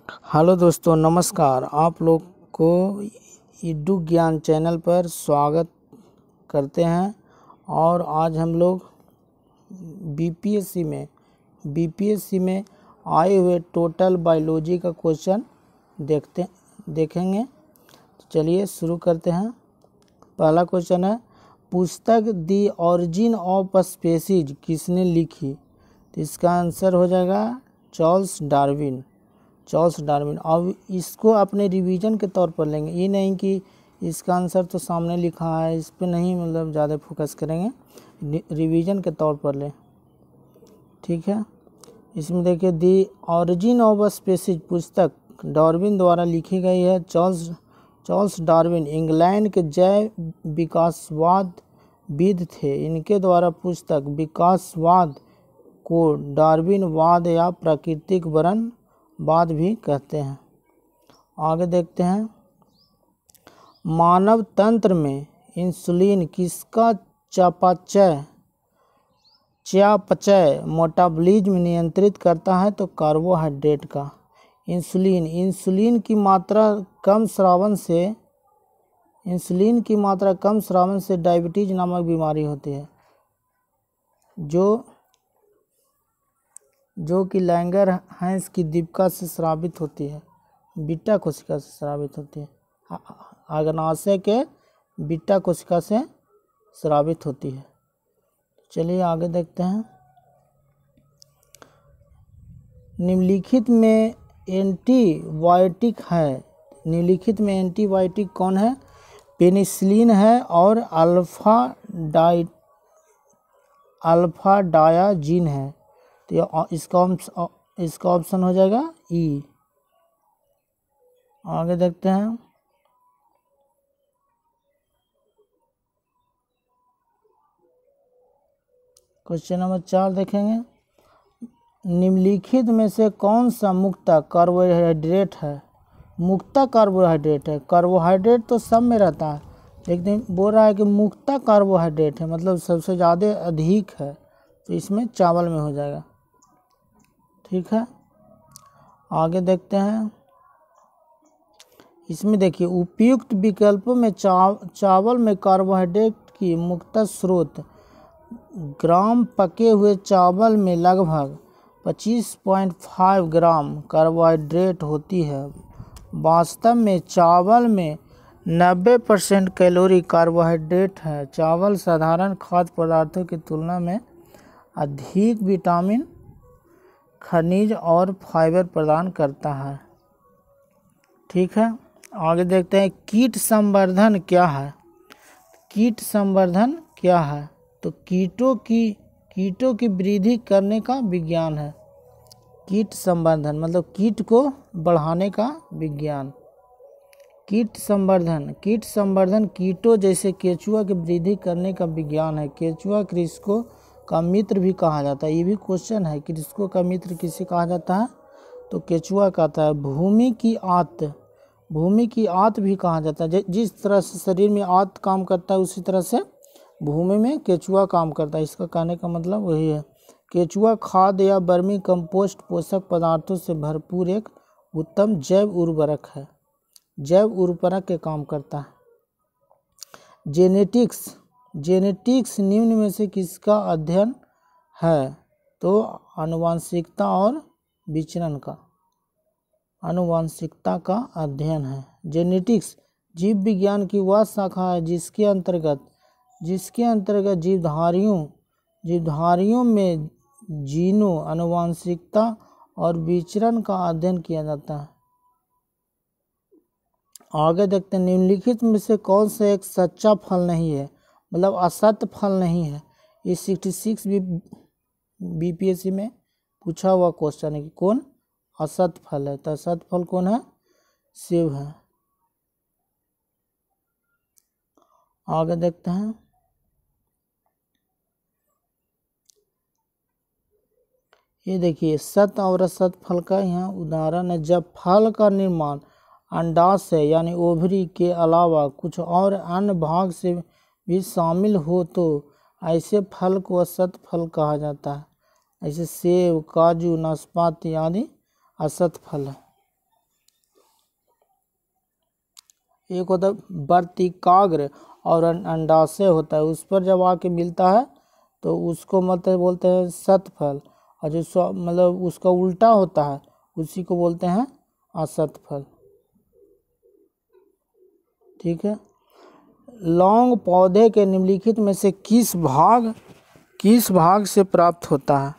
Hello दोस्तों, नमस्कार। आप लोग को ईडू ज्ञान चैनल पर स्वागत करते हैं। और आज हम लोग बीपीएससी में आए हुए टोटल बायोलॉजी का क्वेश्चन देखेंगे। तो चलिए शुरू करते हैं। पहला क्वेश्चन है, पुस्तक दी ऑरिजिन ऑफ स्पीसीज किसने लिखी? तो इसका आंसर हो जाएगा चार्ल्स डार्विन। अब इसको अपने रिवीजन के तौर पर लेंगे, ये नहीं कि इसका आंसर तो सामने लिखा है, इस पे नहीं मतलब ज़्यादा फोकस करेंगे, रिवीजन के तौर पर लें। ठीक है, इसमें देखिए दी ऑरिजिन ऑफ स्पीसीज पुस्तक डार्विन द्वारा लिखी गई है। चार्ल्स डार्विन इंग्लैंड के जैव विकासवादविद थे। इनके द्वारा पुस्तक विकासवाद को डार्विनवाद या प्राकृतिक वर्णवाद भी कहते हैं। आगे देखते हैं, मानव तंत्र में इंसुलिन किसका चयापचय मेटाबॉलिज्म नियंत्रित करता है? तो कार्बोहाइड्रेट का। इंसुलिन की मात्रा कम श्रावण से डायबिटीज नामक बीमारी होती है, जो कि लैंगरहैंस की दीपिका से स्रावित होती है, बीटा कोशिका से स्रावित होती है, अग्नाशय के बीटा कोशिका से स्रावित होती है। चलिए आगे देखते हैं, निम्नलिखित में एंटीबायोटिक कौन है? पेनिसिलिन है और अल्फा डायाजीन है। तो इसका ऑप्शन हो जाएगा ई। आगे देखते हैं, क्वेश्चन नंबर 4 देखेंगे, निम्नलिखित में से कौन सा मुक्त कार्बोहाइड्रेट है? कार्बोहाइड्रेट तो सब में रहता है, लेकिन बोल रहा है कि मुक्त कार्बोहाइड्रेट है, मतलब सबसे ज़्यादा अधिक है, तो इसमें चावल में हो जाएगा। ठीक है, आगे देखते हैं, इसमें देखिए उपयुक्त विकल्पों में चावल में कार्बोहाइड्रेट की मुक्त स्रोत ग्राम पके हुए चावल में लगभग 25.5 ग्राम कार्बोहाइड्रेट होती है। वास्तव में चावल में 90% कैलोरी कार्बोहाइड्रेट है। चावल साधारण खाद्य पदार्थों की तुलना में अधिक विटामिन, खनिज और फाइबर प्रदान करता है। ठीक है, आगे देखते हैं, कीट संवर्धन क्या है? तो कीटों की वृद्धि करने का विज्ञान है। कीट संवर्धन मतलब कीट को बढ़ाने का विज्ञान। कीट संवर्धन कीटों जैसे केचुआ की वृद्धि करने का विज्ञान है। केचुआ कृषकों का मित्र भी कहा जाता है। ये भी क्वेश्चन है, कृषकों का मित्र किसे कहा जाता है? तो केचुआ कहता है। भूमि की आंत भी कहा जाता है। जिस तरह से शरीर में आंत काम करता है, उसी तरह से भूमि में केचुआ काम करता है। इसका कहने का मतलब वही है। केचुआ खाद या वर्मी कंपोस्ट पोषक पदार्थों से भरपूर एक उत्तम जैव उर्वरक के काम करता है। जेनेटिक्स निम्न में से किसका अध्ययन है? तो आनुवंशिकता और विचरण का अध्ययन है। जेनेटिक्स जीव विज्ञान की वह शाखा है जिसके अंतर्गत जीवधारियों में जीनों, आनुवंशिकता और विचरण का अध्ययन किया जाता है। आगे देखते हैं, निम्नलिखित में से कौन सा एक सच्चा फल नहीं है, मतलब असत्य फल नहीं है? ये 66 बीपीएससी में पूछा हुआ क्वेश्चन है कि कौन असत्य फल है। तो असत्य फल कौन है? सेब है। आगे देखते हैं, ये देखिए सत्य और असत्य फल का यहाँ उदाहरण है। जब फल का निर्माण अंडाशय यानी ओवरी के अलावा कुछ और अन्य भाग से भी शामिल हो तो ऐसे फल को असत्य फल कहा जाता है। ऐसे सेब, काजू, नाशपाती आदि असत्य फल है। एक होता है वर्तिकाग्र और अंडाशय होता है, उस पर जब आके मिलता है तो उसको मतलब बोलते हैं सतफल, और जो मतलब उसका उल्टा होता है उसी को बोलते हैं असतफल। ठीक है। लौंग पौधे के निम्नलिखित में से किस भाग से प्राप्त होता है?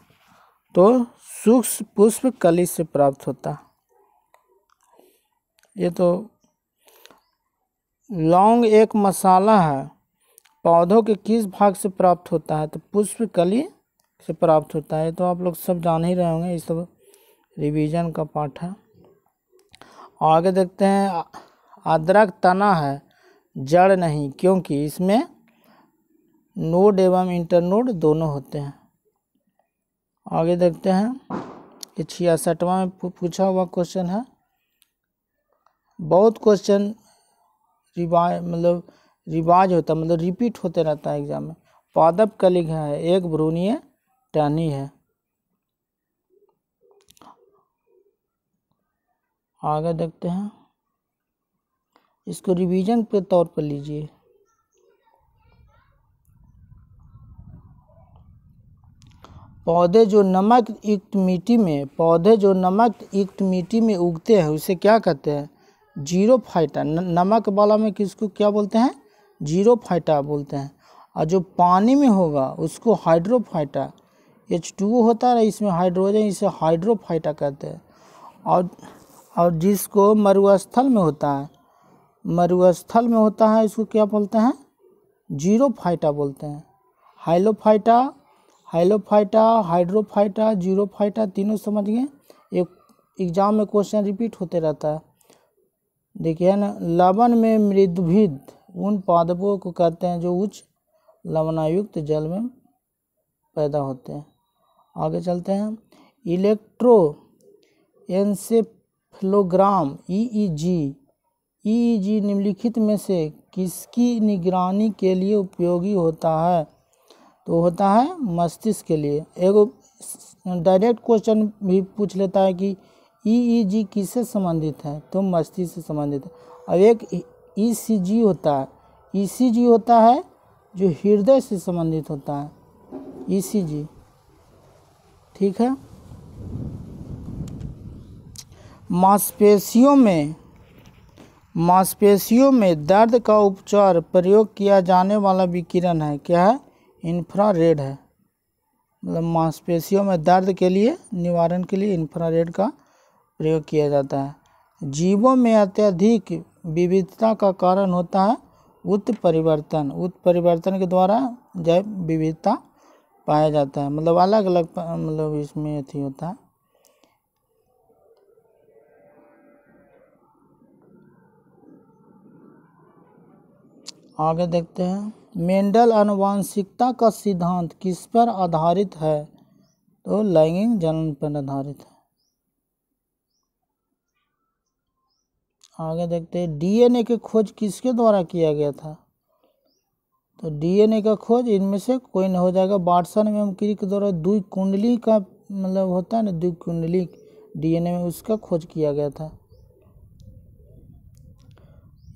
तो सूक्ष्म पुष्प कली से प्राप्त होता है। ये तो लौंग एक मसाला है, पौधों के किस भाग से प्राप्त होता है? तो पुष्प कली से प्राप्त होता है। तो आप लोग सब जान ही रहे होंगे, ये सब रिवीजन का पार्ट है। आगे देखते हैं, अदरक तना है जड़ नहीं, क्योंकि इसमें नोड एवं इंटरनोड दोनों होते हैं। आगे देखते हैं, ये 66वां में पूछा हुआ क्वेश्चन है। बहुत क्वेश्चन रिवाज होता है, मतलब रिपीट होते रहता है एग्जाम में। पादप कलिग है, एक भ्रूणीय टहनी है। आगे देखते हैं, इसको रिवीजन के तौर पर लीजिए। पौधे जो नमक युक्त मिट्टी में उगते हैं उसे क्या कहते हैं? जीरोफाइटा। नमक वाला में किसको क्या बोलते हैं? जीरोफाइटा बोलते हैं। और जो पानी में होगा उसको हाइड्रोफाइटा। H2O होता है, इसमें हाइड्रोजन, इसे हाइड्रोफाइटा कहते हैं। और जिसको मरुस्थल में होता है इसको क्या बोलते हैं? जीरोफाइटा बोलते हैं। हाइलोफाइटा, हाइड्रोफाइटा, जीरोफाइटा, तीनों समझ गए। एक एग्जाम में क्वेश्चन रिपीट होते रहता है। देखिए ना, लवण में मृदुभिद उन पादपों को कहते हैं जो उच्च लवणायुक्त जल में पैदा होते हैं। आगे चलते हैं, इलेक्ट्रोएन्सेफेलोग्राम EEG निम्नलिखित में से किसकी निगरानी के लिए उपयोगी होता है? तो होता है मस्तिष्क के लिए। एगो डायरेक्ट क्वेश्चन भी पूछ लेता है कि EEG किससे संबंधित है? तो मस्तिष्क से संबंधित है। और एक ECG होता है जो हृदय से संबंधित होता है, ECG। ठीक है। मांसपेशियों में दर्द का उपचार प्रयोग किया जाने वाला विकिरण है, क्या है? इंफ्रारेड है। मतलब मांसपेशियों में दर्द के लिए, निवारण के लिए इंफ्रारेड का प्रयोग किया जाता है। जीवों में अत्यधिक विविधता का कारण होता है उत्परिवर्तन के द्वारा जैव विविधता पाया जाता है। मतलब अलग अलग मतलब इसमें अथी होता है। आगे देखते हैं, मेंडल आनुवंशिकता का सिद्धांत किस पर आधारित है? तो लैंगिक जनन पर आधारित है। आगे देखते हैं, DNA की खोज किसके द्वारा किया गया था? तो DNA का खोज इनमें से कोई नहीं हो जाएगा, वाटसन एवं क्रिक के द्वारा द्विकुंडली का मतलब होता है ना, द्विकुंडली DNA में, उसका खोज किया गया था।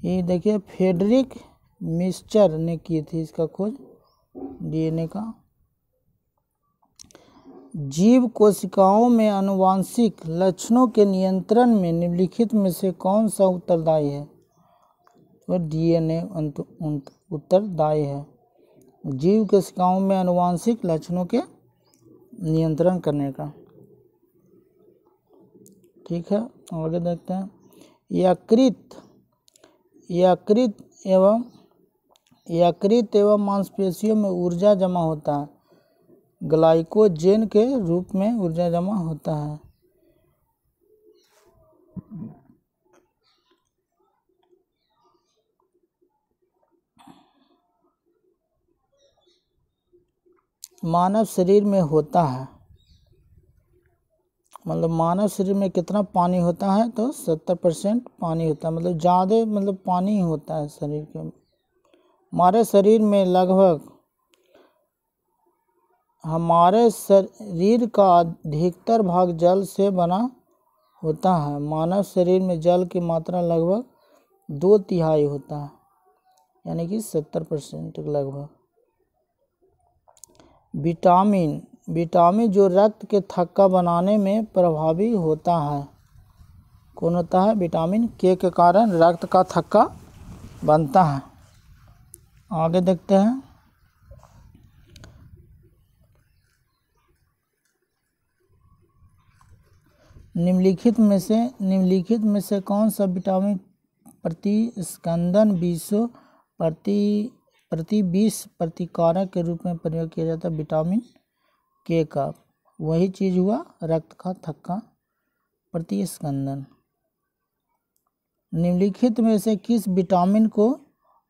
ये देखिए, फ्रेडरिक मिस्चर ने की थी इसका खोज DNA का। जीव कोशिकाओं में आनुवांशिक लक्षणों के नियंत्रण में निम्नलिखित में से कौन सा उत्तरदायी है? तो DNA उत्तरदायी है, जीव कोशिकाओं में आनुवांशिक लक्षणों के नियंत्रण करने का। ठीक है। आगे देखते हैं, यकृत एवं मांसपेशियों में ऊर्जा जमा होता है, ग्लाइकोजेन के रूप में ऊर्जा जमा होता है। मानव शरीर में होता है, मतलब मानव शरीर में कितना पानी होता है? तो 70% पानी होता है, मतलब ज़्यादा मतलब पानी ही होता है शरीर के। हमारे शरीर का अधिकतर भाग जल से बना होता है। मानव शरीर में जल की मात्रा लगभग 2/3 होता है, यानी कि 70% लगभग। विटामिन जो रक्त के थक्का बनाने में प्रभावी होता है, कौन होता है? विटामिन के कारण रक्त का थक्का बनता है। आगे देखते हैं। निम्नलिखित में से कौन सा विटामिन प्रतिस्पंदन प्रति 20 प्रतिकारक के रूप में प्रयोग किया जाता है? विटामिन के का। वही चीज हुआ रक्त का थक्का, प्रतिस्पंदन। निम्नलिखित में से किस विटामिन को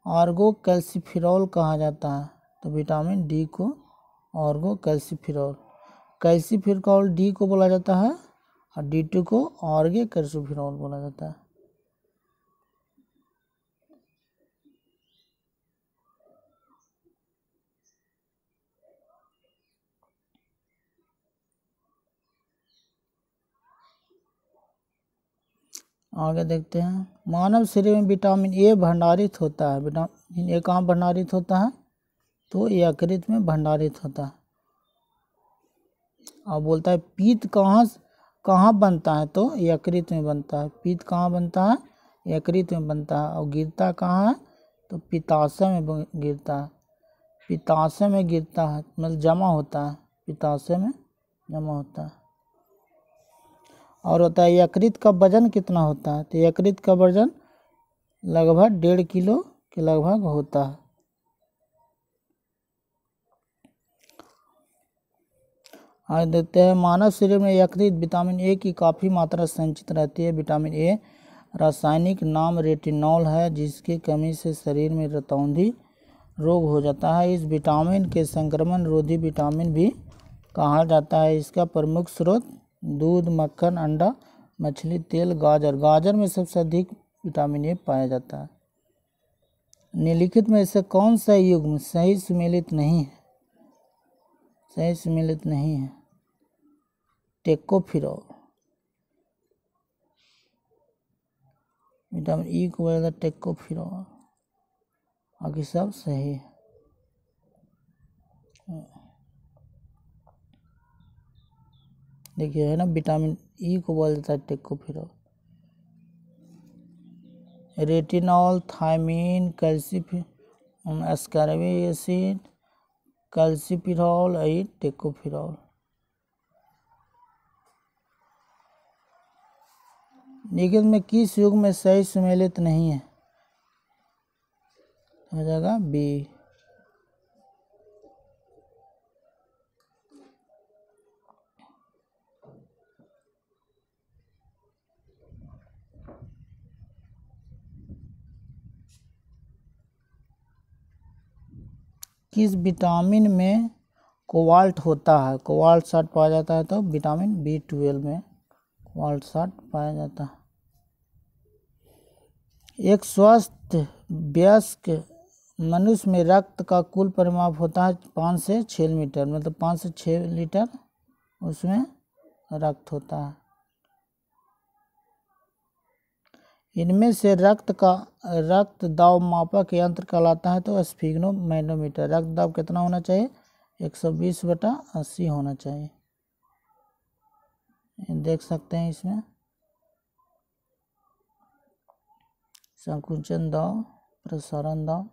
ऑर्गो कैल्सिफेरॉल कहा जाता है? तो विटामिन डी को ऑर्गो कैल्सिफेरॉल। कैल्सिफेरॉल डी को बोला जाता है और D2 को ऑर्गे कैल्सिफेरॉल बोला जाता है। आगे देखते हैं। मानव शरीर में विटामिन ए भंडारित होता है। विटामिन ए कहाँ भंडारित होता है? तो यकृत में भंडारित होता है। और बोलता है पित्त कहाँ बनता है? तो यकृत में बनता है। पित्त कहाँ बनता है? यकृत में बनता है। और गिरता कहाँ है? तो पित्ताशय में गिरता है। पित्ताशय में गिरता है, मतलब जमा होता है, पित्ताशय में जमा होता है। और होता है यकृत का वजन कितना होता है? तो यकृत का वजन लगभग 1.5 किलो के लगभग होता है। आज देखते हैं। मानव शरीर में यकृत विटामिन ए की काफ़ी मात्रा संचित रहती है। विटामिन ए रासायनिक नाम रेटिनॉल है, जिसकी कमी से शरीर में रतौंधी रोग हो जाता है। इस विटामिन के संक्रमण रोधी विटामिन भी कहा जाता है। इसका प्रमुख स्रोत दूध, मक्खन, अंडा, मछली, तेल, गाजर। गाजर में सबसे अधिक विटामिन ए पाया जाता है। निम्नलिखित में से कौन सा युग्म सही सम्मिलित नहीं है? सही सम्मिलित नहीं है। टेकोफिरॉल। विटामिन ई को बोला जाता है टेकोफिरॉल। बाकी सब सही है। देखिए है ना, विटामिन ई को बोला जाता है tocopherol. Retinol, thiamine, ascorbic acid, calciferol, tocopherol. निम्नलिखित में किस युग्म में सही सम्मिलित नहीं है? हो जाएगा बी। किस विटामिन में कोबाल्ट होता है? कोबाल्ट 60 पाया जाता है। तो विटामिन B12 में कोबाल्ट 60 पाया जाता है। एक स्वस्थ वयस्क मनुष्य में रक्त का कुल परिमाप होता है 5 से 6 लीटर, मतलब 5 से 6 लीटर उसमें रक्त होता है। इनमें से रक्त दाब मापक यंत्र कहलाता है तो स्फिग्नोमैनोमीटर। रक्त दाब कितना होना चाहिए? 120/80 होना चाहिए। देख सकते हैं इसमें संकुचन दाब, प्रसारण दाब।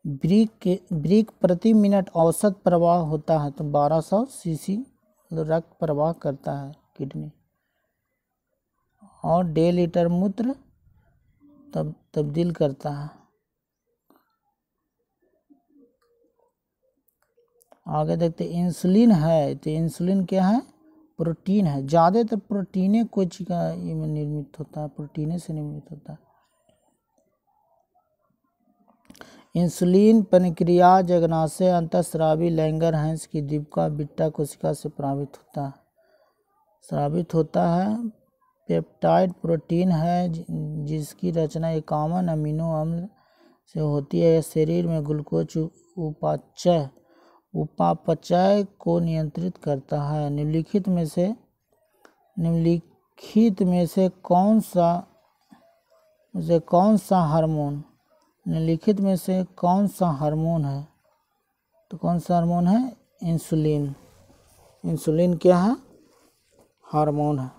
ब्रीक प्रति मिनट औसत प्रवाह होता है तो 1200 सीसी रक्त प्रवाह करता है किडनी। और 1.5 लीटर मूत्र तब्दील करता है। आगे देखते इंसुलिन है। तो इंसुलिन क्या है? प्रोटीन है। ज़्यादातर प्रोटीने कोई चीज़ का निर्मित होता है, प्रोटीने से निर्मित होता है। इंसुलिन प्रक्रिया जगनाशय, अंतःस्रावी, लैंगरहैंस की दीपिका बीटा कोशिका से स्रावित होता है। पेप्टाइड प्रोटीन है जिसकी रचना 51 अमीनो अम्ल से होती है। यह शरीर में ग्लूकोज उपापचय को नियंत्रित करता है। निम्नलिखित निम्नलिखित में से कौन सा हार्मोन है? तो कौन सा हार्मोन है? इंसुलिन। इंसुलिन क्या है? हार्मोन है।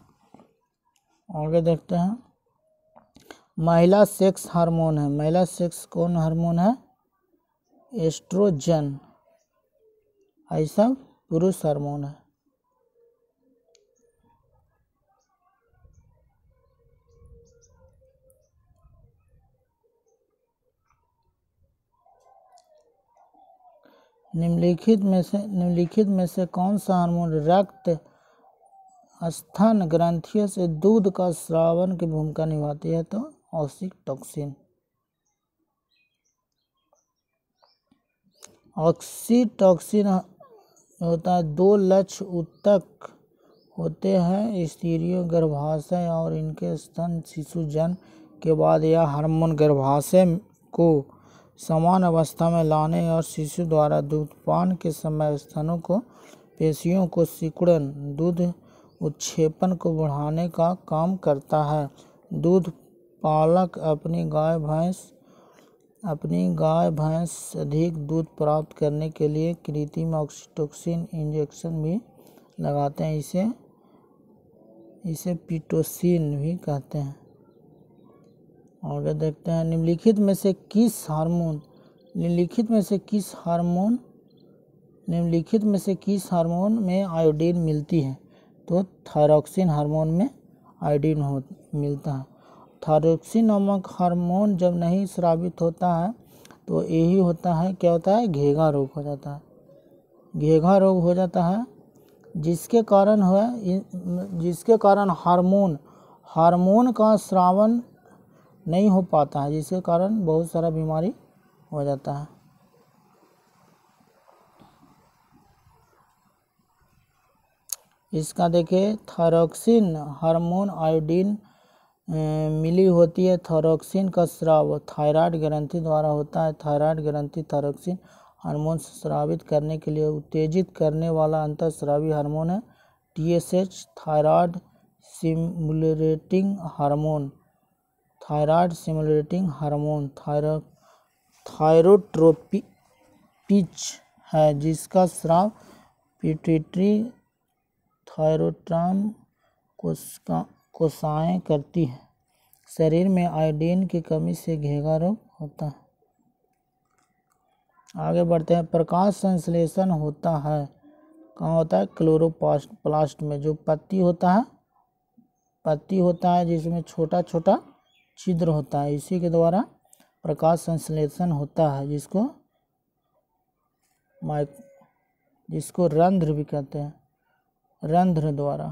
आगे देखते हैं, महिला सेक्स हार्मोन है। महिला सेक्स कौन हार्मोन है? एस्ट्रोजन। ऐसा पुरुष हार्मोन है। निम्नलिखित में से कौन सा हार्मोन रक्त स्तन ग्रंथियों से दूध का स्रावन की भूमिका निभाती है? तो ऑक्सीटोसिन। ऑक्सीटोसिन होता है, 2 लक्ष्य ऊतक होते हैं स्त्रियों गर्भाशय और इनके स्तन शिशु जन्म के बाद। यह हार्मोन गर्भाशय को समान अवस्था में लाने और शिशु द्वारा दूधपान के समय स्तनों को पेशियों को सिकुड़न दूध उत्क्षेपण को बढ़ाने का काम करता है। दूध पालक अपनी गाय भैंस अधिक दूध प्राप्त करने के लिए कृत्रिम ऑक्सीटोसिन इंजेक्शन भी लगाते हैं। इसे पिटोसिन भी कहते हैं। आगे देखते हैं, निम्नलिखित में से किस हार्मोन में आयोडीन मिलती है? तो थायरॉक्सिन हार्मोन में आयोडीन मिलता है। थायरॉक्सिन नामक हार्मोन जब नहीं स्रावित होता है तो यही होता है, क्या होता है? घेघा रोग हो जाता है। घेघा रोग हो जाता है जिसके कारण हार्मोन का स्रावन नहीं हो पाता है, जिसके कारण बहुत सारा बीमारी हो जाता है। इसका देखिए, थायरॉक्सिन हार्मोन आयोडीन मिली होती है। थायरॉक्सिन का स्राव थायराइड ग्रंथि द्वारा होता है। थायराइड ग्रंथि थायरॉक्सिन हार्मोन स्रावित करने के लिए उत्तेजित करने वाला अंतःस्रावी हार्मोन है। TSH थायराइड स्टिमुलेटिंग हार्मोन थायरोट्रोपिज है, जिसका स्राव पिट्यूटरी थायरोट्राम कोशिकाएं करती है। शरीर में आयोडीन की कमी से घेघा रोग होता है। आगे बढ़ते हैं, प्रकाश संश्लेषण होता है कहाँ होता है? क्लोरोप्लास्ट में। जो पत्ती होता है जिसमें छोटा छोटा छिद्र होता है, इसी के द्वारा प्रकाश संश्लेषण होता है, जिसको रंध्र भी कहते हैं। रंध्र द्वारा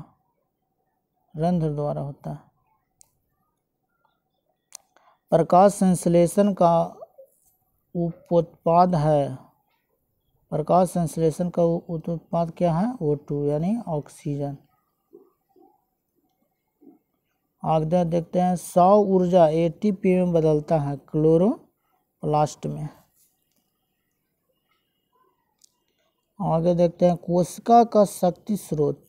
होता है। प्रकाश संश्लेषण का उत्पाद क्या है? O2 यानी ऑक्सीजन। आगे देखते हैं, सौर ऊर्जा ATP में बदलता है क्लोरोप्लास्ट में। आगे देखते हैं, कोशिका का शक्ति स्रोत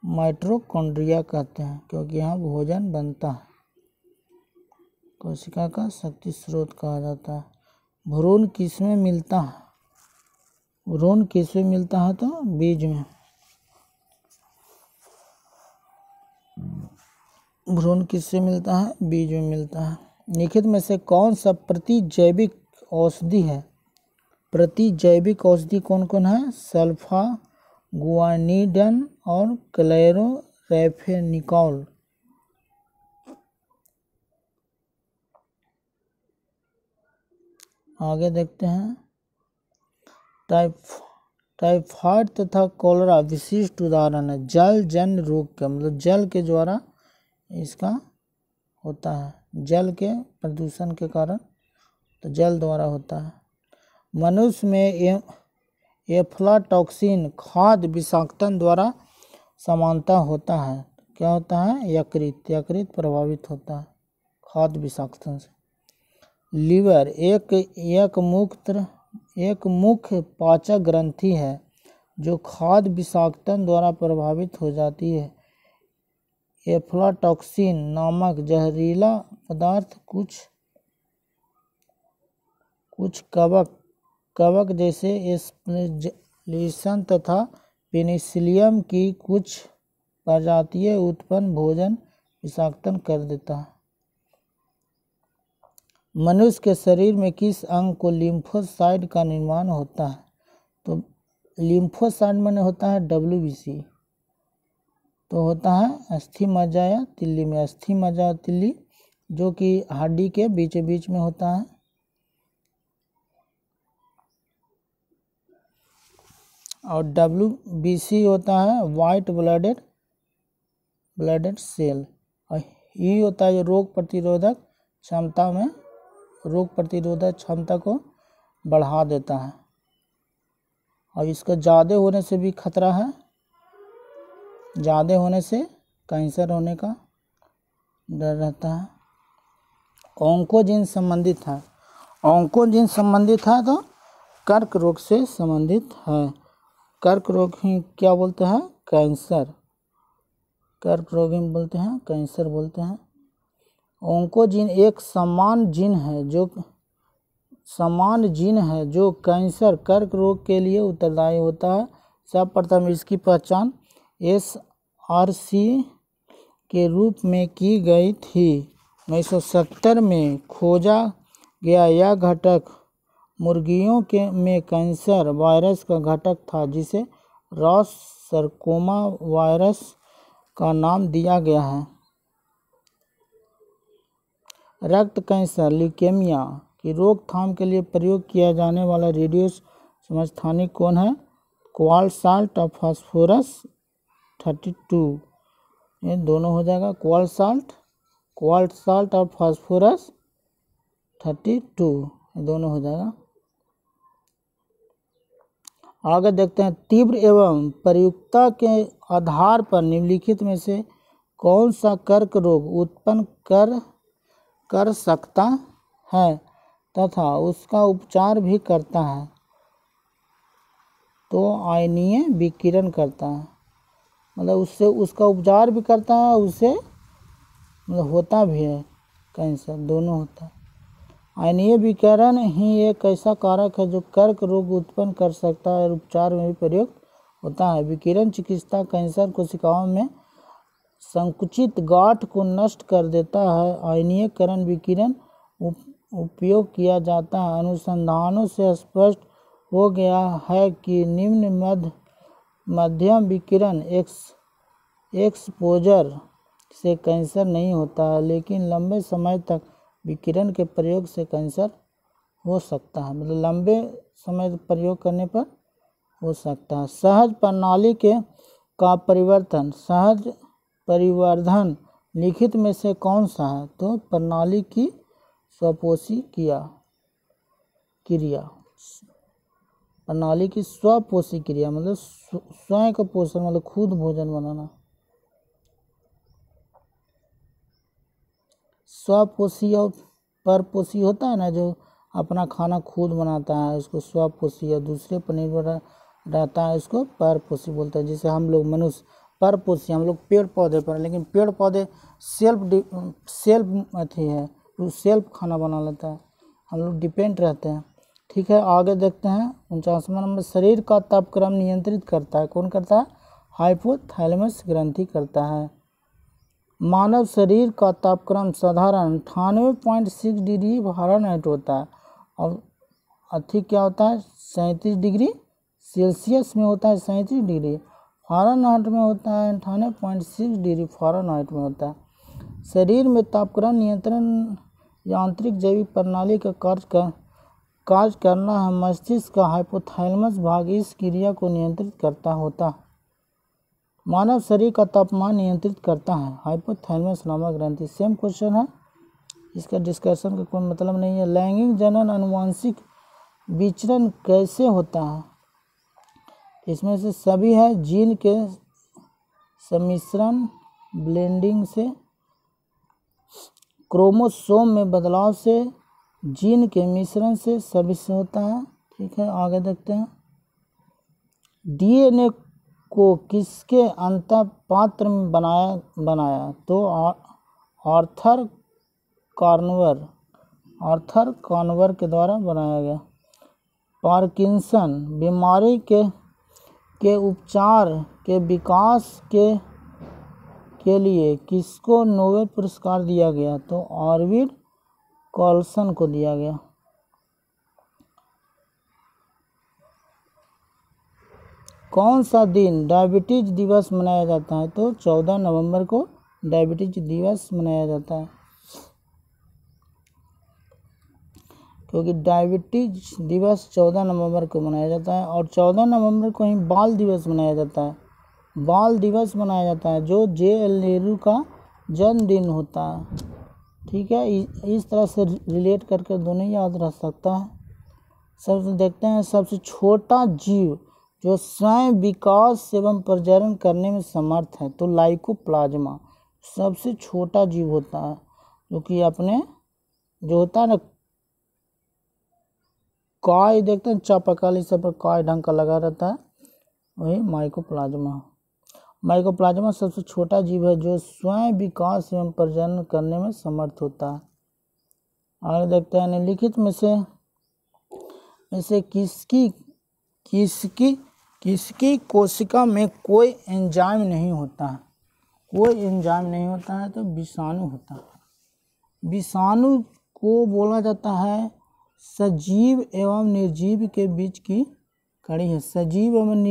माइटोकॉन्ड्रिया कहते हैं, क्योंकि यहाँ भोजन बनता है। कोशिका का शक्ति स्रोत कहा जाता है। भ्रूण किसमें मिलता है? तो बीज में। भ्रूण किससे मिलता है? बीज में मिलता है। निम्नलिखित में से कौन सा प्रतिजैविक औषधि है? प्रतिजैविक औषधि कौन कौन है? सल्फा गुआनिडन और क्लोरोरेफेनिकॉल। आगे देखते हैं, टाइफाइड तथा कॉलरा विशिष्ट उदाहरण है जल जन्य रोग का, मतलब जल के द्वारा इसका होता है, जल के प्रदूषण के कारण, तो जल द्वारा होता है। मनुष्य में एफ्लाटॉक्सिन खाद्य विषाक्तता द्वारा समानता होता है। क्या होता है? यकृत प्रभावित होता है खाद्य विषाक्तता से। लीवर एक मुख्य पाचक ग्रंथि है जो खाद्य विषाक्तता द्वारा प्रभावित हो जाती है। एफ्लाटॉक्सिन नामक जहरीला पदार्थ कुछ कवक जैसे एस्परजिलस तथा पेनिसिलियम की कुछ प्रजातियां उत्पन्न भोजन विषाक्त कर देता है। मनुष्य के शरीर में किस अंग को लिम्फोसाइट का निर्माण होता है? तो लिम्फोसाइट माने होता है WBC, तो होता है अस्थि मज्जा या तिल्ली में। अस्थि मज्जा और तिल्ली जो कि हड्डी के बीचों बीच में होता है। और WBC होता है वाइट ब्लडेड सेल, और ये होता है जो रोग प्रतिरोधक क्षमता को बढ़ा देता है। और इसका ज़्यादा होने से भी खतरा है, ज़्यादा होने से कैंसर होने का डर रहता है। ऑन्कोजीन संबंधित है, ऑन्कोजीन संबंधित है तो कर्क रोग से संबंधित है। कर्क रोग ही क्या बोलते हैं? कैंसर। कर्क रोग ही बोलते हैं, कैंसर बोलते हैं। ऑन्कोजीन एक समान जीन है जो कैंसर कर्क रोग के लिए उत्तरदायी होता है। सर्वप्रथम इसकी पहचान SRC के रूप में की गई थी। 1970 में खोजा गया यह घटक मुर्गियों में कैंसर वायरस का घटक था, जिसे रॉस सरकोमा वायरस का नाम दिया गया है। रक्त कैंसर ल्यूकेमिया की रोकथाम के लिए प्रयोग किया जाने वाला रेडियो समस्थानिक कौन है? क्वार्ट्ज साल्ट और फास्फोरस 32, ये दोनों हो जाएगा। क्वार्ट्ज साल्ट और फास्फोरस 32, ये दोनों हो जाएगा। आगे देखते हैं, तीव्र एवं प्रयुक्तता के आधार पर निम्नलिखित में से कौन सा कर्क रोग उत्पन्न कर सकता है तथा उसका उपचार भी करता है? तो आयनीय विकिरण करता है, मतलब उससे उसका उपचार भी करता है, उससे मतलब होता भी है कैंसर, दोनों होता है। आयनीय विकिरण ही एक ऐसा कारक है जो कर्क रोग उत्पन्न कर सकता है और उपचार में भी प्रयुक्त होता है। विकिरण चिकित्सा कैंसर कोशिकाओं में संकुचित गांठ को नष्ट कर देता है। आयनीयकरण विकिरण उपयोग किया जाता है। अनुसंधानों से स्पष्ट हो गया है कि निम्न मध्यम विकिरण एक्सपोजर से कैंसर नहीं होता है, लेकिन लंबे समय तक विकिरण के प्रयोग से कैंसर हो सकता है, मतलब लंबे समय प्रयोग करने पर हो सकता है। सहज प्रणाली का परिवर्धन लिखित में से कौन सा है? तो प्रणाली की स्वपोषी क्रिया, प्रणाली की स्वपोषी क्रिया मतलब स्वयं का पोषण, मतलब खुद भोजन बनाना। स्वपोषी और परपोषी होता है ना, जो अपना खाना खुद बनाता है उसको स्वपोषी, और दूसरे पर निर्भर रहता है उसको परपोषी बोलते हैं। जैसे हम लोग मनुष्य परपोषी, हम लोग पेड़ पौधे पर, लेकिन पेड़ पौधे सेल्फ अथी है, वो सेल्फ खाना बना लेता है, हम लोग डिपेंड रहते हैं। ठीक है, आगे देखते हैं 49वां नंबर, शरीर का तापक्रम नियंत्रित करता है, कौन करता है? हाइपोथैलेमस ग्रंथि करता है। मानव शरीर का तापक्रम साधारण 98.6 डिग्री फ़ारेनहाइट होता है, और अधिक क्या होता है? 37 डिग्री सेल्सियस में होता है, 37 डिग्री फ़ारेनहाइट में होता है, 98.6 डिग्री फ़ारेनहाइट में होता है। शरीर में तापक्रम नियंत्रण यांत्रिक जैविक प्रणाली का कार्य करना है। मस्तिष्क का हाइपोथैलेमस भाग इस क्रिया को नियंत्रित करता होता है। मानव शरीर का तापमान नियंत्रित करता है हाइपोथैलेमस नामक ग्रंथि। सेम क्वेश्चन है, इसका डिस्कशन का कोई मतलब नहीं है। लैंगिक जनन अनुवांशिक विचरण कैसे होता है? इसमें से सभी है जीन के सम्मिश्रण, ब्लेंडिंग से, क्रोमोसोम में बदलाव से, जीन के मिश्रण से, सभी से होता है। ठीक है, आगे देखते हैं। डीएनए को किसके अंतःपात्र में बनाया तो आर्थर कॉनवर के द्वारा बनाया गया। पार्किंसन बीमारी के उपचार के विकास के लिए किसको नोबेल पुरस्कार दिया गया तो आर्विड कॉल्सन को दिया गया। कौन सा दिन डायबिटीज दिवस मनाया जाता है तो 14 नवंबर को डायबिटीज दिवस मनाया जाता है, क्योंकि डायबिटीज दिवस 14 नवंबर को मनाया जाता है। और 14 नवंबर को ही बाल दिवस मनाया जाता है, बाल दिवस मनाया जाता है जो JL नेहरू का जन्मदिन होता है। ठीक है, इस तरह से रिलेट करके दोनों याद रह सकता है। सबसे देखते हैं सबसे छोटा जीव जो स्वयं विकास एवं प्रजनन करने में समर्थ है तो लाइकोप्लाज्मा सबसे छोटा जीव होता है, जो कि अपने जो होता है ना काय, देखते हैं चापाकली सब पर काय ढंग का लगा रहता है, वही माइकोप्लाज्मा सबसे छोटा जीव है जो स्वयं विकास एवं प्रजनन करने में समर्थ होता है। आगे देखते हैं निम्नलिखित में से किसकी कोशिका में कोई एंजाइम नहीं होता है, कोई एंजाइम नहीं होता है तो विषाणु होता है। विषाणु को बोला जाता है सजीव एवं निर्जीव के बीच की कड़ी है, सजीव एवं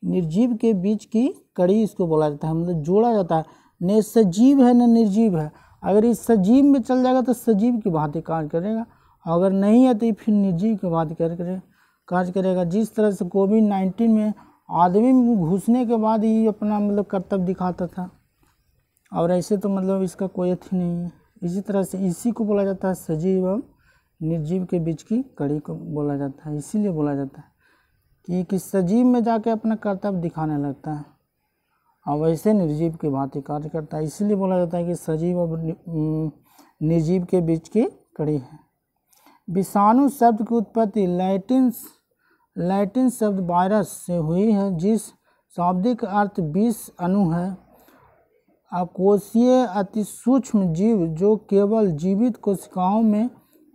निर्जीव के बीच की कड़ी इसको बोला जाता है, मतलब जोड़ा जाता है, न सजीव है न निर्जीव है। अगर इस सजीव में चल जाएगा तो सजीव की भांति कार्य करेगा, अगर नहीं है तो फिर निर्जीव की भांति कार्य करेगा। जिस तरह से कोविड-19 में आदमी में घुसने के बाद ही अपना मतलब कर्तव्य दिखाता था, और ऐसे तो मतलब इसका कोई अथी नहीं है। इसी तरह से इसी को बोला जाता है सजीव एवं निर्जीव के बीच की कड़ी को बोला जाता है। इसीलिए बोला जाता है कि सजीव में जाके अपना कर्तव्य दिखाने लगता है और वैसे निर्जीव की भांति कार्य करता है, इसीलिए बोला जाता है कि सजीव और निर्जीव के बीच की कड़ी है। विषाणु शब्द की उत्पत्ति लैटिन शब्द वायरस से हुई है, जिस शाब्दिक अर्थ विष अणु है। अकोशीय अति सूक्ष्म जीव जो केवल जीवित कोशिकाओं में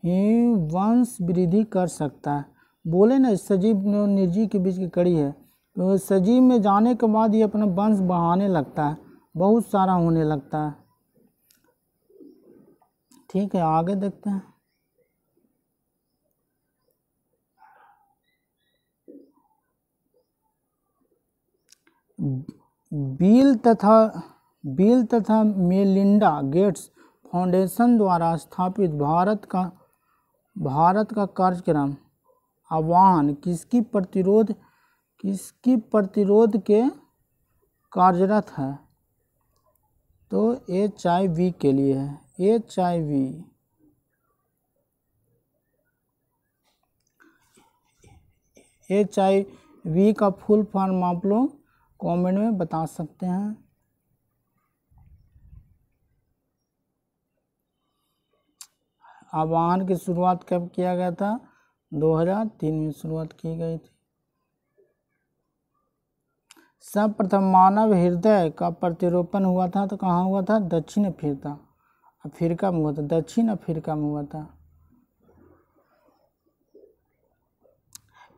ही वंश वृद्धि कर सकता है। बोले ना सजीव और निर्जीव के बीच की कड़ी है, तो सजीव में जाने के बाद ये अपना वंश बढ़ाने लगता है, बहुत सारा होने लगता है। ठीक है, आगे देखते हैं। बिल तथा मेलिंडा गेट्स फाउंडेशन द्वारा स्थापित भारत का कार्यक्रम आह्वान किसकी प्रतिरोध के कार्यरत है तो HIV के लिए है। HIV का फुल फॉर्म आप लोग कमेंट में बता सकते हैं। आह्वान की शुरुआत कब किया गया था? 2003 में शुरुआत की गई थी। सर्वप्रथम मानव हृदय का प्रतिरोपण हुआ था तो कहाँ हुआ था? दक्षिण अफ्रीका में हुआ था, दक्षिण अफ्रीका में हुआ था।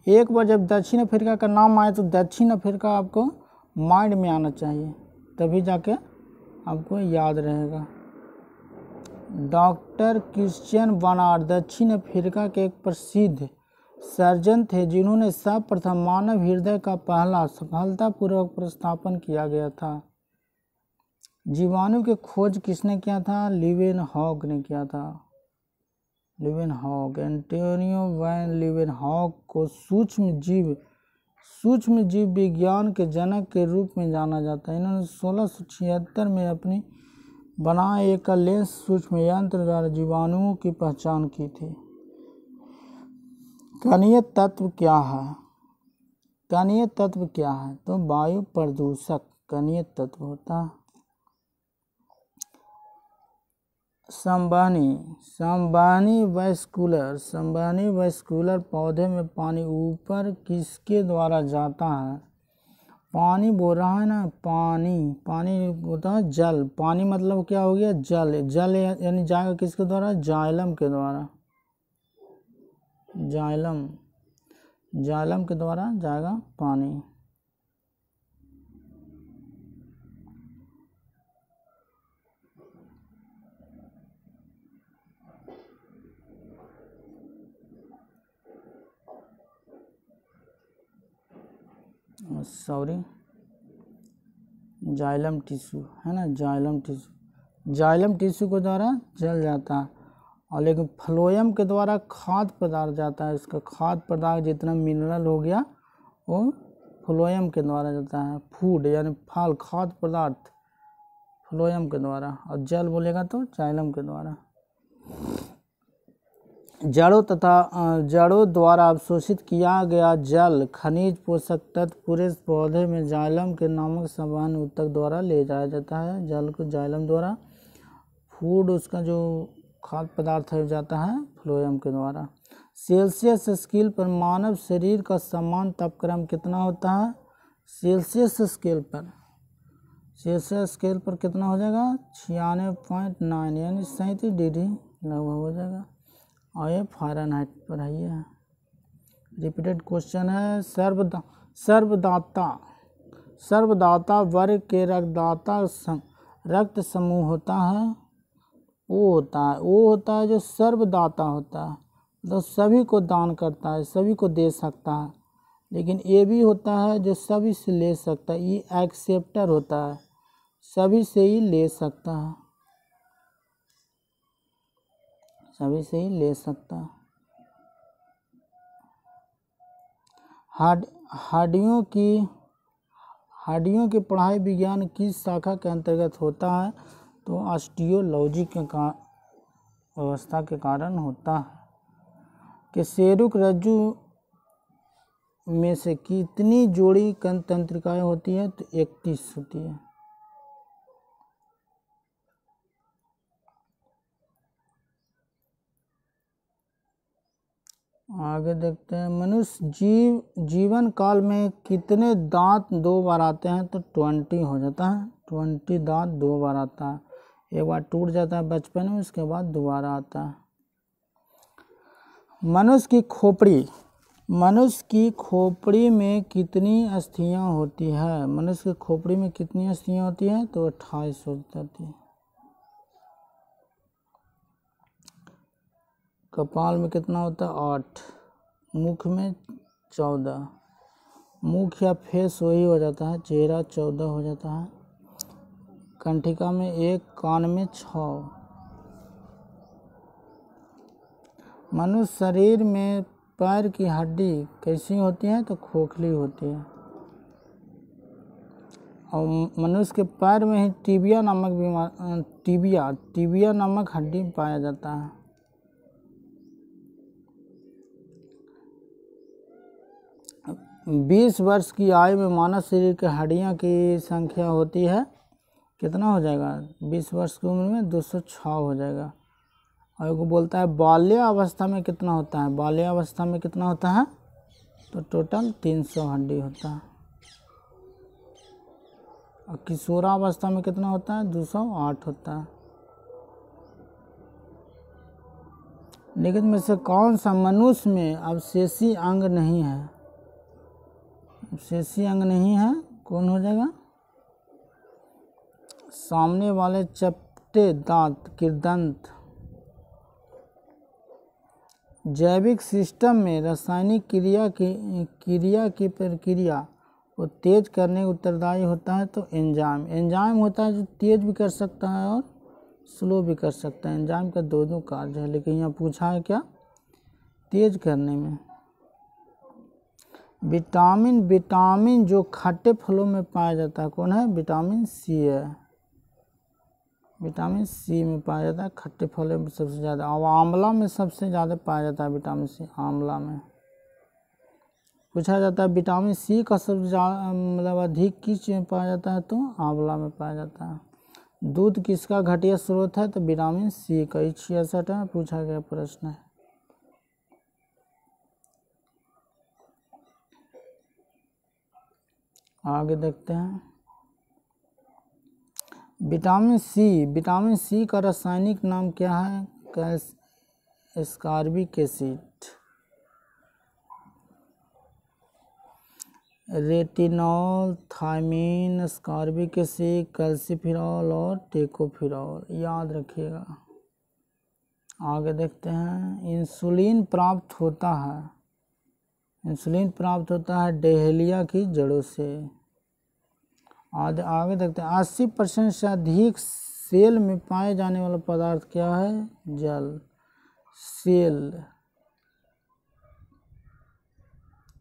एक बार जब दक्षिण अफ्रीका का नाम आए तो दक्षिण अफ्रीका आपको माइंड में आना चाहिए, तभी जाके आपको याद रहेगा। डॉक्टर क्रिश्चियन बर्नार्ड दक्षिण अफ्रीका के एक प्रसिद्ध सर्जन थे जिन्होंने सर्वप्रथम मानव हृदय का पहला सफलतापूर्वक प्रतिस्थापन किया गया था। जीवाणु की खोज किसने किया था? लीवेनहॉक ने किया था। एंटोनियो वैन लीवेनहॉक को सूक्ष्म जीव विज्ञान के जनक के रूप में जाना जाता है। इन्होंने 1676 में अपनी बनाए एक लेंस सूक्ष्म यंत्र द्वारा जीवाणुओं की पहचान की थी। कणीय तत्व क्या है? तो वायु प्रदूषक कणीय तत्व होता है। संवहनी वैस्कुलर पौधे में पानी ऊपर किसके द्वारा जाता है पानी बोल रहा है ना, पानी, पानी होता है जल, पानी मतलब क्या हो गया, जल, जल यानी जाएगा किसके द्वारा, जाइलम के द्वारा, जाइलम, जाइलम के द्वारा जाएगा पानी। सॉरी, जाइलम टिश्यू है ना, जाइलम टिश्यू, जाइलम टिश्यू के द्वारा जल जाता है। और लेकिन फ्लोएम के द्वारा खाद्य पदार्थ जाता है, इसका खाद्य पदार्थ जितना मिनरल हो गया वो फ्लोएम के द्वारा जाता है, फूड यानी फल, खाद्य पदार्थ फ्लोएम के द्वारा, और जल बोलेगा तो जाइलम के द्वारा। जड़ों तथा जड़ों द्वारा अवशोषित किया गया जल, खनिज, पोषक तत्व पूरे पौधे में जाइलम के नामक संवहन ऊतक द्वारा ले जाया जाता है। जल को जाइलम द्वारा, फूड उसका जो खाद्य पदार्थ है जाता है फ्लोएम के द्वारा। सेल्सियस स्केल पर मानव शरीर का समान तापक्रम कितना होता है, सेल्सियस स्केल पर, सेल्सियस स्केल पर कितना हो जाएगा, 96.9 यानी 37 डिग्री लगभग हो जाएगा। और ये फ़ारेनहाइट पर है। ये रिपीटेड क्वेश्चन है। सर्वदाता वर्ग के रक्तदाता रक्त समूह होता है, वो होता है जो सर्वदाता होता है, तो सभी को दान करता है, सभी को दे सकता है। लेकिन ये भी होता है जो सभी से ले सकता है, ये एक्सेप्टर होता है, सभी से ही ले सकता है, सभी से ही ले सकता है। हड्डियों की पढ़ाई विज्ञान किस शाखा के अंतर्गत होता है, तो ऑस्टियोलॉजी के व्यवस्था के कारण होता है। कि शेरुक रज्जु में से कितनी जोड़ी तंत्रिकाएं होती है, तो 31 होती है। आगे देखते हैं। मनुष्य जीवन काल में कितने दांत 2 बार आते हैं, तो 20 हो जाता है, 20 दांत 2 बार आता है। एक बार टूट जाता है बचपन में, उसके बाद दोबारा आता है। मनुष्य की खोपड़ी में कितनी अस्थियां होती है, मनुष्य की खोपड़ी में कितनी अस्थियां होती हैं, तो 28 हो जाती है। कपाल में कितना होता है, 8, मुख में 14, मुख या फेस वही हो जाता है, चेहरा 14 हो जाता है। कंठिका में 1, कान में 6। मनुष्य शरीर में पैर की हड्डी कैसी होती है, तो खोखली होती है। और मनुष्य के पैर में ही टिबिया नामक हड्डी पाया जाता है। बीस वर्ष की आयु में मानव शरीर के हड्डियां की संख्या होती है, कितना हो जाएगा, 20 वर्ष की उम्र में 206 हो जाएगा। और को बोलता है बाल्यावस्था में कितना होता है, बाल्यावस्था में कितना होता है, तो टोटल 300 हड्डी होता है। और किशोरावस्था में कितना होता है, 208 होता है। निम्न में से कौन सा मनुष्य में अवशेषी अंग नहीं है, अवशेषी अंग नहीं है, कौन हो जाएगा, सामने वाले चपटे दांत, किरदंत। जैविक सिस्टम में रासायनिक क्रिया की प्रक्रिया को तेज करने उत्तरदायी होता है, तो एंजाइम होता है जो तेज भी कर सकता है और स्लो भी कर सकता है। एंजाइम का दो कार्य है, लेकिन यहाँ पूछा है क्या, तेज करने में। विटामिन जो खट्टे फलों में पाया जाता है, कौन है, विटामिन सी है, विटामिन सी में पाया जाता है, खट्टे फलों में सबसे ज़्यादा। और आंवला में सबसे ज़्यादा पाया जाता है विटामिन सी, आंवला में। पूछा जाता है विटामिन सी का सबसे ज़्यादा मतलब अधिक किस चीज़ में पाया जाता है, तो आंवला में पाया जाता है। दूध किसका घटिया स्रोत है, तो विटामिन सी का। 66 में पूछा गया प्रश्न है। आगे देखते हैं विटामिन सी का रासायनिक नाम क्या है? Ascorbic acid, retinol, thiamine, ascorbic acid, calciferol और टेकोफेरॉल, याद रखिएगा। आगे देखते हैं इंसुलिन प्राप्त होता है डहेलिया की जड़ों से। आगे देखते हैं 80% से अधिक सेल में पाए जाने वाला पदार्थ क्या है? जल।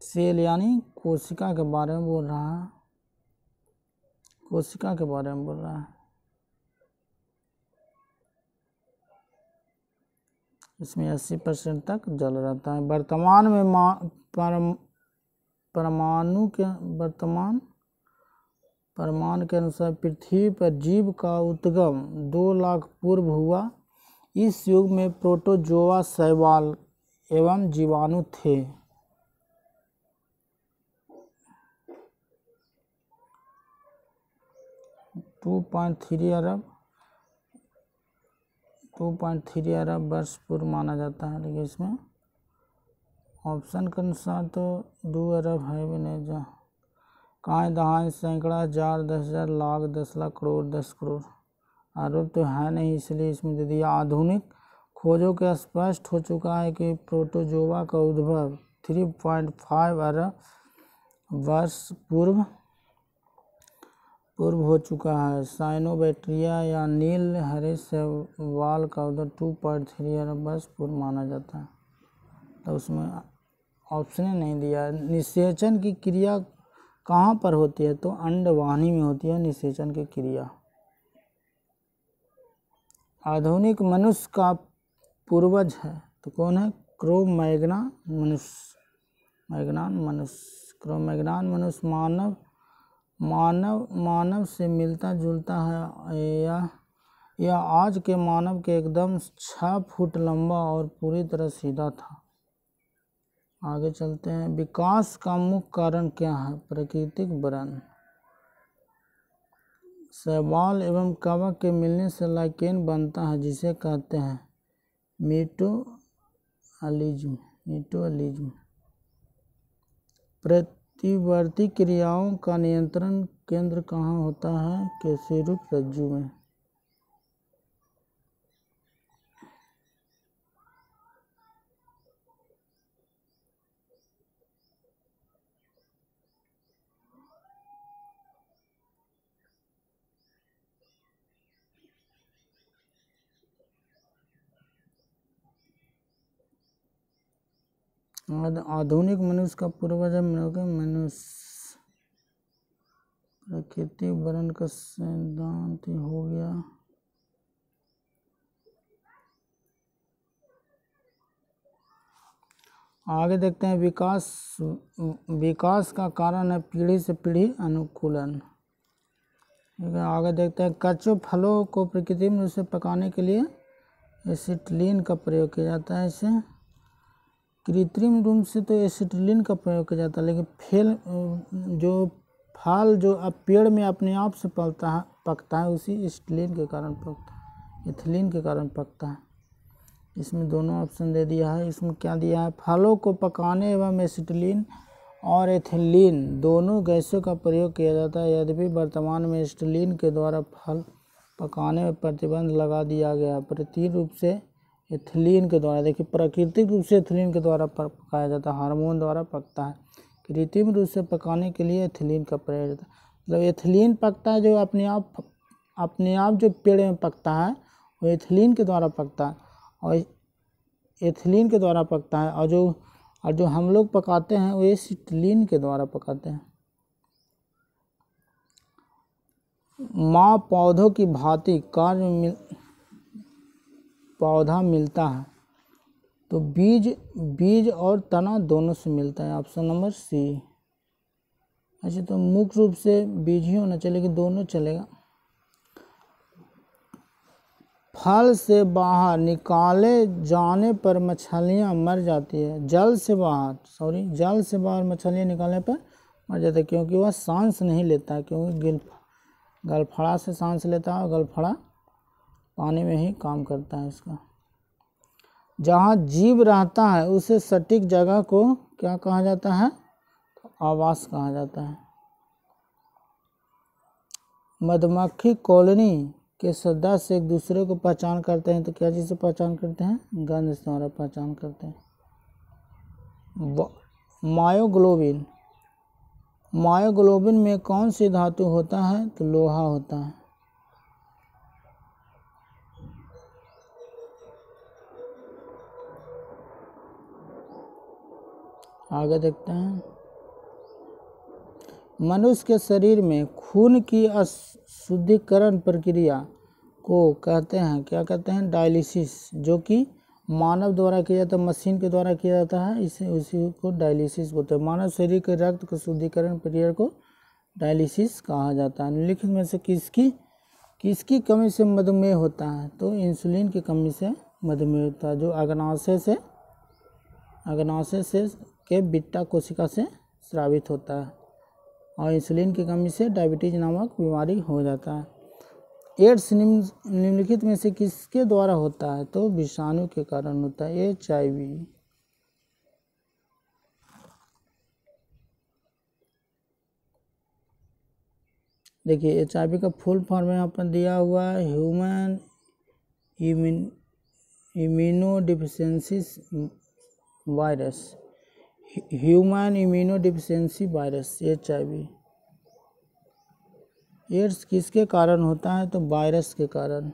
सेल यानी कोशिका के बारे में बोल रहा है, कोशिका के बारे में बोल रहा है। इसमें 80% तक जल रहता है। वर्तमान में परमाणु के अनुसार पृथ्वी पर जीव का उद्गम 2 लाख पूर्व हुआ। इस युग में प्रोटोजोआ, शैवाल एवं जीवाणु थे। टू पॉइंट थ्री अरब वर्ष पूर्व माना जाता है, लेकिन इसमें ऑप्शन के अनुसार तो 2 अरब है भी नहीं। जहाँ कहाँ दहाई, सैकड़ा, हजार, 10,000, लाख, 10 लाख, करोड़, 10 करोड़। आरोप तो है नहीं, इसलिए इसमें दे दिया। आधुनिक खोजों के स्पष्ट हो चुका है कि प्रोटोजोआ का उद्भव 3.5 अरब वर्ष पूर्व हो चुका है। साइनोबैक्टीरिया या नील हरे शैवाल का उद्भव 2.3 अरब वर्ष पूर्व माना जाता है, तो उसमें ऑप्शन नहीं दिया। निषेचन की क्रिया कहाँ पर होती है? तो अंडवाहिनी में होती है निषेचन की क्रिया। आधुनिक मनुष्य का पूर्वज है तो कौन है? क्रो-मैग्नॉन मनुष्य मानव से मिलता जुलता है। यह आज के मानव के एकदम 6 फुट लंबा और पूरी तरह सीधा था। आगे चलते हैं। विकास का मुख्य कारण क्या है? प्राकृतिक वर्ण। शैवाल एवं कवक के मिलने से लाइकेन बनता है, जिसे कहते हैं मीटोएलिज्म। प्रतिवर्ती क्रियाओं का नियंत्रण केंद्र कहाँ होता है? कशेरुक रज्जु में। आधुनिक मनुष्य का पूर्वज है मनुष्य। प्राकृतिक वर्ण का सिद्धांत हो गया। आगे देखते हैं विकास का कारण है पीढ़ी से पीढ़ी अनुकूलन। आगे देखते हैं कच्चे फलों को कृत्रिम रूप से पकाने के लिए एसिटिलीन का प्रयोग किया जाता है। इसे कृत्रिम रूप से तो एसिटिलीन का प्रयोग किया जाता है, लेकिन फल जो अब पेड़ में अपने आप से पकता है उसी एसिटिलीन के कारण पकता है, एथिलीन के कारण पकता है। इसमें दोनों ऑप्शन दे दिया है। इसमें क्या दिया है? फलों को पकाने एवं एसिटिलीन और एथिलीन दोनों गैसों का प्रयोग किया जाता है। यद्यपि वर्तमान में एसिटिलीन के द्वारा फल पकाने में प्रतिबंध लगा दिया गया। प्राकृतिक रूप से एथिलीन के द्वारा, देखिए प्राकृतिक रूप से एथिलीन के द्वारा पकाया जाता है, हार्मोन द्वारा पकता है। कृत्रिम रूप से पकाने के लिए एथिलीन का प्रयोग होता है। मतलब एथिलीन पकता है जो अपने आप जो पेड़ में पकता है वो एथिलीन के द्वारा पकता है, और एथिलीन के द्वारा पकता है। और जो हम लोग पकाते हैं वो एसिटिलीन के द्वारा पकाते हैं। माँ पौधों की भांति कार्य पौधा मिलता है तो बीज और तना दोनों से मिलता है। Option number C. अच्छा, तो मुख्य रूप से बीज ही होना चाहिए, लेकिन दोनों चलेगा। फल से बाहर निकाले जाने पर मछलियां मर जाती है। जल से बाहर मछलियां निकालने पर मर जाता है, क्योंकि वह सांस नहीं लेता है, क्योंकि गलफड़ा से सांस लेता है और गलफड़ा पानी में ही काम करता है इसका। जहाँ जीव रहता है उसे सटीक जगह को क्या कहा जाता है? आवास कहा जाता है। मधुमक्खी कॉलोनी के सदस्य एक दूसरे को पहचान करते हैं तो क्या चीज़ से पहचान करते हैं? गंध से द्वारा पहचान करते हैं। मायोग्लोबिन, मायोग्लोबिन में कौन सी धातु होता है? तो लोहा होता है। आगे देखते हैं। मनुष्य के शरीर में खून की अशुद्धिकरण प्रक्रिया को कहते हैं, क्या कहते हैं? डायलिसिस, जो कि मानव द्वारा किया जाता है, मशीन के द्वारा किया जाता है, इसे उसी को डायलिसिस बोलते हैं। मानव शरीर के रक्त के शुद्धिकरण प्रक्रिया को डायलिसिस कहा जाता है। निम्नलिखित में से किसकी कमी से मधुमेह होता है? तो इंसुलिन की कमी से मधुमेह होता है, जो अग्नाशय से के बीटा कोशिका से स्रावित होता है, और इंसुलिन की कमी से डायबिटीज नामक बीमारी हो जाता है। एड्स निम्नलिखित में से किसके द्वारा होता है? तो विषाणु के कारण होता है। HIV। देखिए HIV का फुल फॉर्म यहाँ पर दिया हुआ है, human immunodeficiency virus, human immunodeficiency virus HIV। AIDS किसके कारण होता है? तो वायरस के कारण,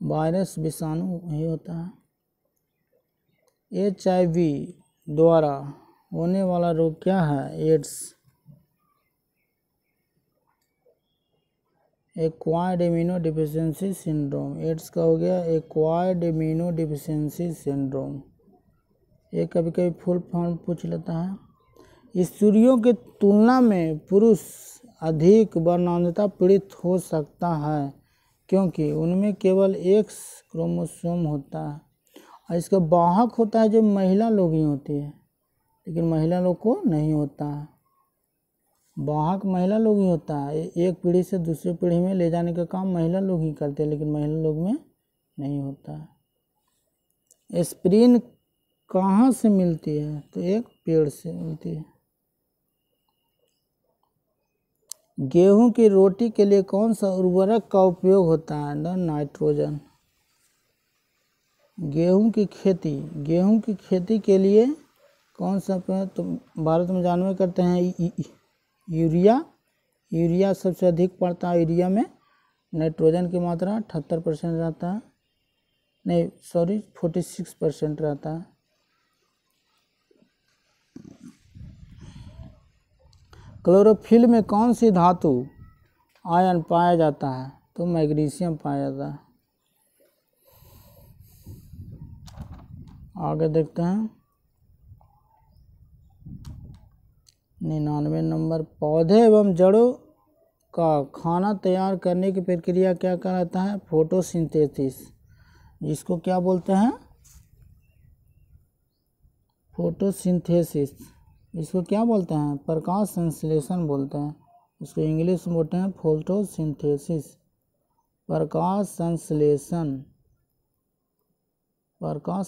वायरस विषाणु ही होता है। HIV द्वारा होने वाला रोग क्या है? AIDS, acquired immunodeficiency syndrome. AIDS का हो गया एक्वायर्ड इम्यूनोडिफिशियेंसी सिंड्रोम। ये कभी कभी फुल फॉर्म पूछ लेता है। स्त्रियों की तुलना में पुरुष अधिक वर्णांधता पीड़ित हो सकता है, क्योंकि उनमें केवल एक क्रोमोसोम होता है, और इसका वाहक होता है जो महिला लोग ही होती है, लेकिन महिला लोग को नहीं होता है। वाहक महिला लोग ही होता है, एक पीढ़ी से दूसरी पीढ़ी में ले जाने का काम महिला लोग ही करते हैं, लेकिन महिला लोग में नहीं होता है। एस्पिरिन कहाँ से मिलती है? तो एक पेड़ से मिलती है। गेहूं की रोटी के लिए कौन सा उर्वरक का उपयोग होता है? नाइट्रोजन। गेहूं की खेती के लिए कौन सा? तो भारत में जानवर करते हैं यूरिया सबसे अधिक पड़ता है। यूरिया में नाइट्रोजन की मात्रा 78% रहता है, 46% रहता है। क्लोरोफिल में कौन सी धातु आयन पाया जाता है? तो मैग्नीशियम पाया जाता है। आगे देखते हैं 99 नंबर। पौधे एवं जड़ों का खाना तैयार करने की प्रक्रिया क्या कहलाता है? फोटोसिंथेसिस, जिसको क्या बोलते हैं? फोटोसिंथेसिस। इसको क्या बोलते हैं? प्रकाश संश्लेषण बोलते हैं। इसको इंग्लिश में बोलते हैं फोटोसिंथेसिस, प्रकाश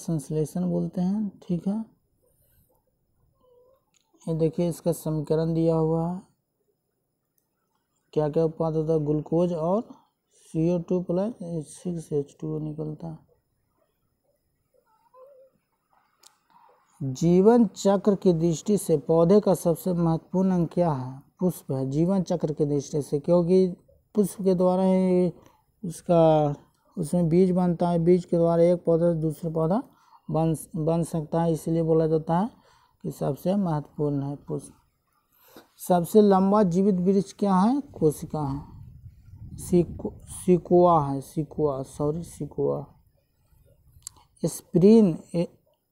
संश्लेषण बोलते हैं। ठीक है, ये देखिए इसका समीकरण दिया हुआ है। क्या क्या उत्पाद होता है? ग्लूकोज और CO2 + 6H2O निकलता है। जीवन चक्र की दृष्टि से पौधे का सबसे महत्वपूर्ण अंग क्या है? पुष्प है, जीवन चक्र की दृष्टि से, क्योंकि पुष्प के द्वारा ही उसमें बीज बनता है, बीज के द्वारा एक पौधा से दूसरा पौधा बन सकता है, इसलिए बोला जाता है कि सबसे महत्वपूर्ण है पुष्प। सबसे लंबा जीवित वृक्ष क्या है? कोशिका है, सिकुआ है, सिकुआ।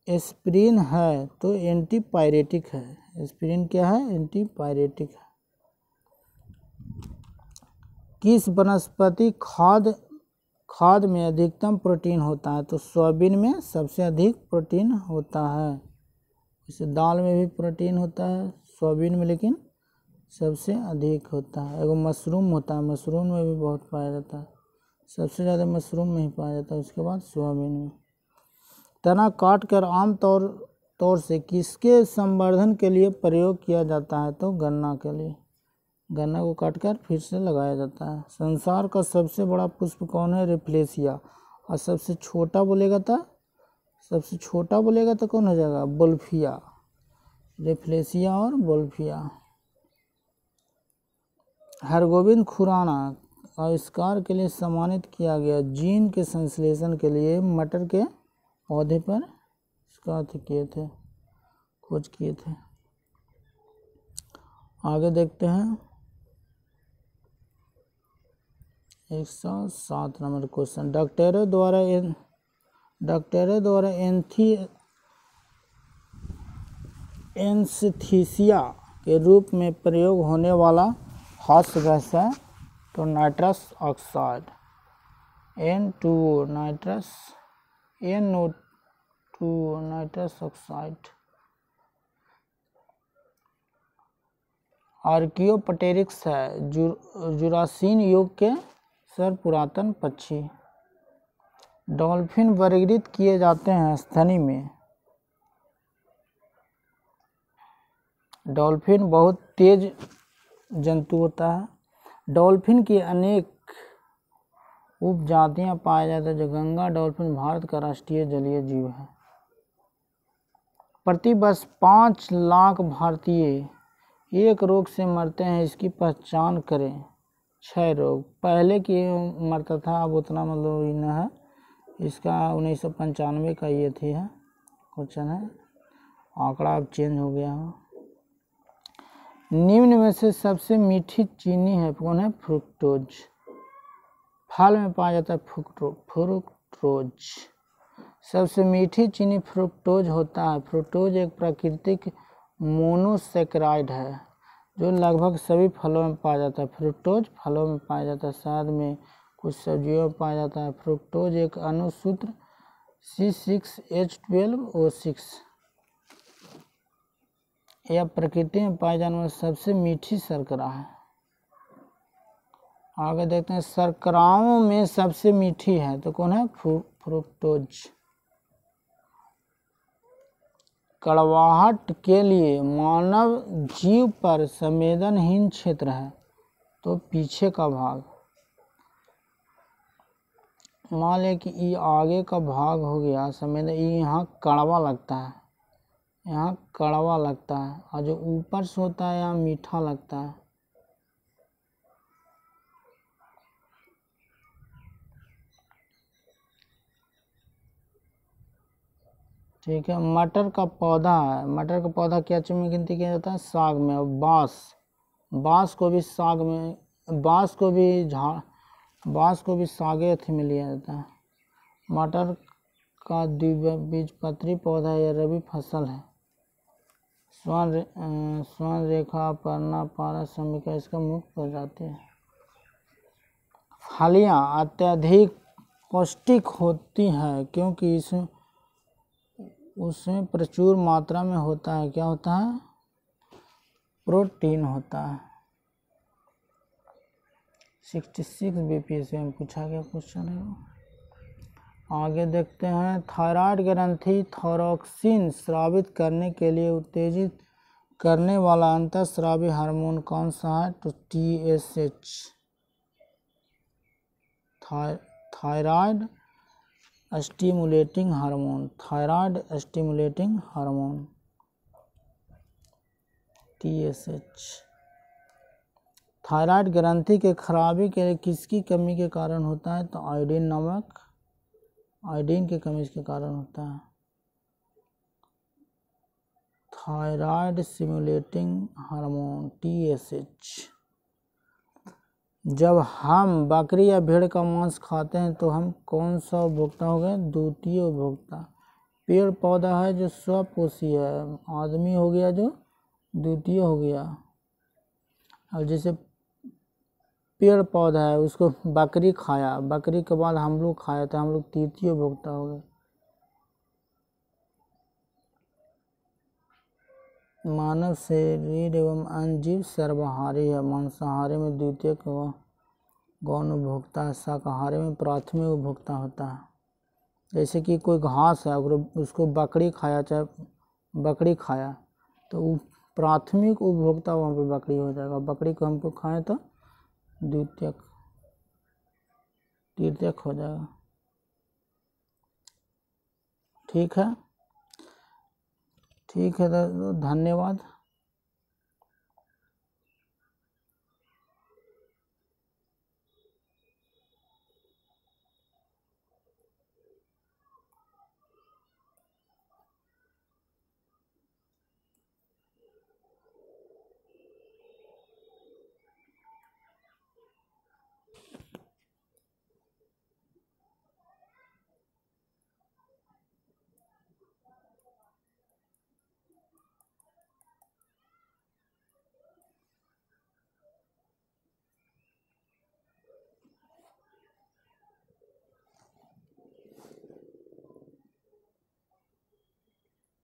एस्पिरिन है तो एंटीपायरेटिक है। एस्पिरिन क्या है? एंटीपायरेटिक है। किस वनस्पति खाद में अधिकतम प्रोटीन होता है? तो सोयाबीन में सबसे अधिक प्रोटीन होता है। जैसे दाल में भी प्रोटीन होता है, सोयाबीन में लेकिन सबसे अधिक होता है। एगो मशरूम होता है, मशरूम में भी बहुत पाया जाता है, सबसे ज़्यादा मशरूम में ही पाया जाता है, उसके बाद सोयाबीन में। तना काट कर आम तौर से किसके संवर्धन के लिए प्रयोग किया जाता है? तो गन्ना के लिए, गन्ना को काटकर फिर से लगाया जाता है। संसार का सबसे बड़ा पुष्प कौन है? रेफ्लेशिया। और सबसे छोटा बोलेगा तो कौन हो जाएगा? बोल्फिया। रेफ्लेशिया और बोल्फिया। हरगोविंद खुराना आविष्कार के लिए सम्मानित किया गया। जीन के संश्लेषण के लिए मटर के पौधे पर खोज किए थे। आगे देखते हैं 107 नंबर क्वेश्चन। डॉक्टरों द्वारा एनेस्थीसिया के रूप में प्रयोग होने वाला हास्य गैस है? तो nitrous oxide, N2O, NO2 nitrous oxide. Archaeopteryx है जुरासीन युग के सर्वपुरातन पक्षी। डॉल्फिन वर्गीकृत किए जाते हैं स्तनी में। डॉल्फिन बहुत तेज जंतु होता है। डॉल्फिन की अनेक उपजातियां पाई जाती हैं। जो गंगा डॉल्फिन भारत का राष्ट्रीय जलीय जीव है। प्रति वर्ष 5 लाख भारतीय एक रोग से मरते हैं, इसकी पहचान करें। 6 रोग पहले की मरता था, अब उतना मतलब ही न है। इसका 1995 का ये थी है क्वेश्चन है, आंकड़ा अब चेंज हो गया हो। निम्न में से सबसे मीठी चीनी है कौन है? फ्रुक्टोज। फल में पाया जाता है फ्रुक्टोज। सबसे मीठी चीनी फ्रुक्टोज होता है। फ्रुक्टोज एक प्राकृतिक मोनोसेकेराइड है जो लगभग सभी फलों में पाया जाता है। फ्रुक्टोज फलों में पाया जाता है, शहद में, कुछ सब्जियों में पाया जाता है। फ्रुक्टोज एक अणुसूत्र C6H12O6। यह प्रकृति में पाए जाने वाली सबसे मीठी शर्करा है। आगे देखते हैं शर्कराओं में सबसे मीठी है तो कौन है? फ्रुक्टोज। कड़वाहट के लिए मानव जीव पर संवेदनहीन क्षेत्र है तो पीछे का भाग। मान लें कि ये आगे का भाग हो गया संवेदन, यहाँ कड़वा लगता है, यहाँ कड़वा लगता है, और जो ऊपर से होता है यहाँ मीठा लगता है। ठीक है। मटर का पौधा है, मटर का पौधा क्या चीज में गिनती किया जाता है? साग में। और बांस को भी साग में, बांस को भी सागे अथी में लिया जाता है। मटर का द्विबीजपत्री पौधा या रबी फसल है। स्वर्ण रेखा, पर्णा, पारा, समिका इसका मुख्य प्रजाति है। फलियां अत्यधिक पौष्टिक होती हैं क्योंकि उसमें प्रचुर मात्रा में होता है, क्या होता है? प्रोटीन होता है। 66 बीपीएससी में पूछा गया क्वेश्चन है। आगे देखते हैं थायराइड ग्रंथि थायरोक्सिन स्रावित करने के लिए उत्तेजित करने वाला अंतःस्रावी हार्मोन कौन सा है? तो TSH, thyroid stimulating hormone, thyroid stimulating hormone TSH। Thyroid ग्रंथि के खराबी के लिए किसकी कमी के कारण होता है? तो आयोडीन की कमी के कारण होता है। Thyroid stimulating hormone TSH। जब हम बकरी या भेड़ का मांस खाते हैं तो हम कौन सा उपभोक्ता हो गए? द्वितीय उपभोक्ता। पेड़ पौधा है जो स्वपोषी है, आदमी हो गया जो द्वितीय हो गया। और जैसे पेड़ पौधा है उसको बकरी खाया, बकरी के बाद हम लोग खाया तो हम लोग तृतीय उपभोक्ता हो गए। मानव शरीर एवं अन्य जीव सर्वाहारी है। मांसाहारी में द्वितीयक व गौण उपभोक्ता है। शाकाहारी में प्राथमिक उपभोक्ता होता है। जैसे कि कोई घास है, अगर उसको बकरी खाया, चाहे बकरी खाया, तो वो प्राथमिक उपभोक्ता वहाँ पर बकरी हो जाएगा। बकरी को हम खाएं तो द्वितीयक तृतीयक हो जाएगा। ठीक है, ठीक है, तो धन्यवाद।